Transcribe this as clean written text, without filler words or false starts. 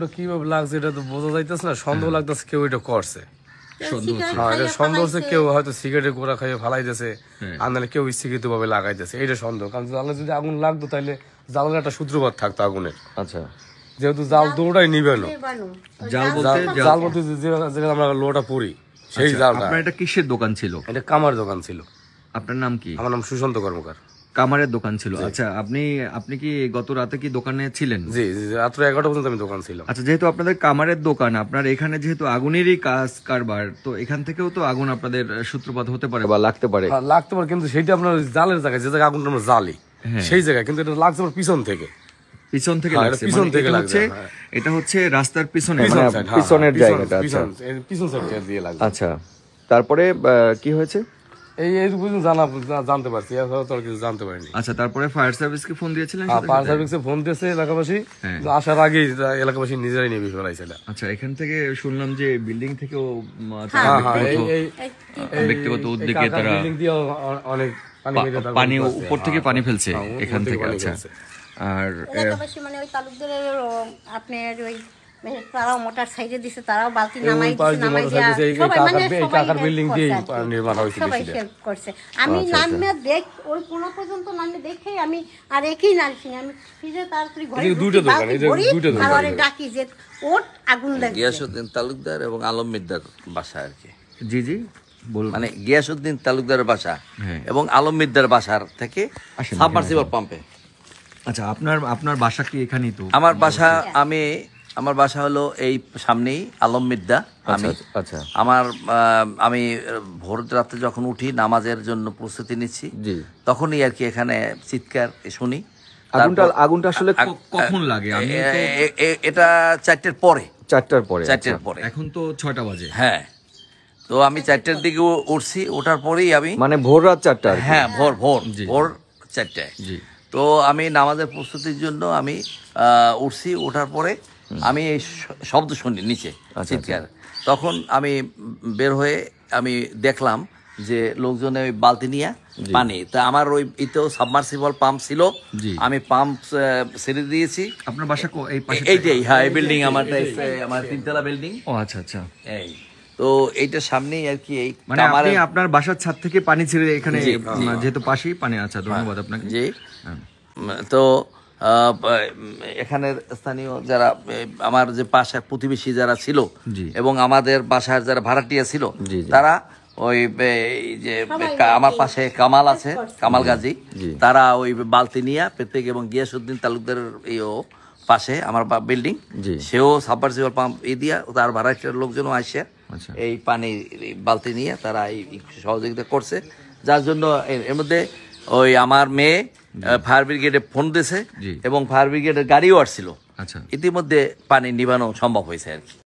আগুনটা কিভাবে লাগছে এটা তো বোঝা যাইতেছে না, সন্দেহ লাগতেছে কেউ এটা করছে। সিগারেট হ্যাঁ, এটা খাইয়া সন্দেহ হচ্ছে ফালাইছে। কেউ হয়তো সিগারেটের গোড়া খাইয়ে ফালাইতেছে, আর নাহলে কেউ ইচ্ছাকৃত ভাবে লাগাইতেছে, এটা সন্দেহ। কারণ জালে যদি আগুন লাগতো তাহলে জালের একটা সূত্রপাত থাকতো আগুনের, আচ্ছা, যেহেতু জাল দৌড়াই নিবে না। বানু। জাল বলতে জাল বলতে যেখানে আমরা লোটা পড়ি সেই জালটা। আপনার এটা কিসের দোকান ছিল? এটা কামার দোকান ছিল। আপনার নাম কি? আমার নাম সুশান্ত কর্মকার। কামারের দোকান ছিল। আচ্ছা, আপনি কি গত রাতে কি দোকানে ছিলেন? জি জি, রাত্র 11টা পর্যন্ত আমি দোকান ছিলাম। আচ্ছা, যেহেতু আপনাদের কামারের দোকান, আপনার এখানে যেহেতু আগুনেরই কাজ কারবার, তো এখান থেকেও তো আগুন আপনাদের সূত্রপাত হতে পারে বা লাগতে পারে। হ্যাঁ, লাগতে পারে, কিন্তু সেটা আপনার জালের জায়গায়, যে জায়গায় আগুনটা আমরা জ্বালি সেই জায়গায়, কিন্তু এটা লাগছে আমার পিছন থেকে। পিছন থেকে হ্যাঁ, লাগছে, পিছন মানে থেকে এটা লাগছে, হচ্ছে হ্যাঁ। এটা হচ্ছে রাস্তার পিছনে, পিছন মানে side, হ্যাঁ, পিছনের হ্যাঁ, জায়গাটা। আচ্ছা পিছন সাইড দিয়ে লাগছে। আচ্ছা, তারপরে কি হয়েছে? এইটুকু জানতে পারছি, এছাড়া তো আর কিছু জানতে পারিনি। আচ্ছা, তারপরে ফায়ার সার্ভিসকে ফোন দিয়েছিলেন? ফায়ার সার্ভিসে ফোন দিয়েছে এলাকাবাসী, আসার আগেই এলাকাবাসী নিজেরাই নিয়ে ফেলাইছে। আচ্ছা, এখান থেকে শুনলাম যে বিল্ডিং থেকেও ব্যক্তিগত উদ্যোগে তারা অনেক পানি উপর থেকে পানি ফেলছে এখান থেকে। আচ্ছা, আর এলাকাবাসী মানে ওই তালুকদারের আপনার ওই তারাও মোটর সাইডে দিছে, তারাও বালতি নামাই দিছে, নামাই দিয়া সবাই মানে সবাই হেল্প করছে। আমি নামে দেখ ওই কোন পর্যন্ত নামে দেখে আমি আর একই নামছি, আমি ফিরে তাড়াতাড়ি ঘরে আর আরে ডাকি যে ওট আগুন লাগে। গিয়াসউদ্দিন তালুকদার এবং আলম মির্জার বাসা আর কি। জি জি, মানে গিয়াসউদ্দিন তালুকদারের বাসা এবং আলম মির্জার বাসার থেকে সাবমার্সিবল পাম্পে। আচ্ছা, আপনার বাসা কি এখানেই? তো আমার বাসা হলো এই সামনেই আলম মির্জা। আচ্ছা, আমি ভোর রাতে যখন উঠি নামাজের জন্য প্রস্তুতি নিচ্ছি, তখনই আর কি এখানে চিৎকার শুনি। আগুনটা আসলে কখন লাগে? এটা 4টার পরে। 4টার পরে? 4টার পরে। এখন তো 6টা বাজে। হ্যাঁ, তো আমি 4টার দিকে উঠছি, ওঠার পরেই আমি মানে ভোর রাত 4টা? হ্যাঁ, ভোর 4টায়। জি, তো আমি নামাজের প্রস্তুতির জন্য আমি উঠছি, ওঠার পরে আমি এই শব্দ শুনি নিচে চিৎকার। তখন আমি বের হয়ে আমি দেখলাম যে লোকজনে ওই বালতি নিয়ে পানি, তা আমার ওই ইতেও সাবমার্সিবল পাম্প ছিল, আমি পাম্প ছেড়ে দিয়েছি। আপনার বাসা এইটাই? হ্যাঁ, এই বিল্ডিং আমার 3তলা বিল্ডিং। ও আচ্ছা আচ্ছা, এই তো এইটার সামনেই আর কি। এই মানে আপনি আপনার বাসার ছাদ থেকে পানি ছেড়ে এখানে, যেহেতু পাশেই পানি। আচ্ছা, ধন্যবাদ আপনাকে। জি, তো এখানের স্থানীয় যারা আমার যে পাশে প্রতিবেশী যারা ছিল এবং আমাদের বাসার যারা ভাড়াটিয়া ছিল, তারা ওই যে আমার পাশে কামাল আছে, কামাল গাজী, তারা ওই বালতি নিয়ে প্রত্যেক, এবং গিয়াসউদ্দিন তালুকদারের পাশে আমার বিল্ডিং, সেও সাবমার্সিবল পাম্প দিয়া, তার ভাড়াটিয়ার লোকজনও আসে এই পানি বালতি নিয়ে তারা এই সহযোগিতা করছে, যার জন্য এর মধ্যে ওই আমার মেয়ে ফায়ার ব্রিগেডে ফোন দিয়েছে এবং ফায়ার ব্রিগেডের গাড়িও আসছিল। ইতিমধ্যে পানি নিবানো সম্ভব হয়েছে আর কি।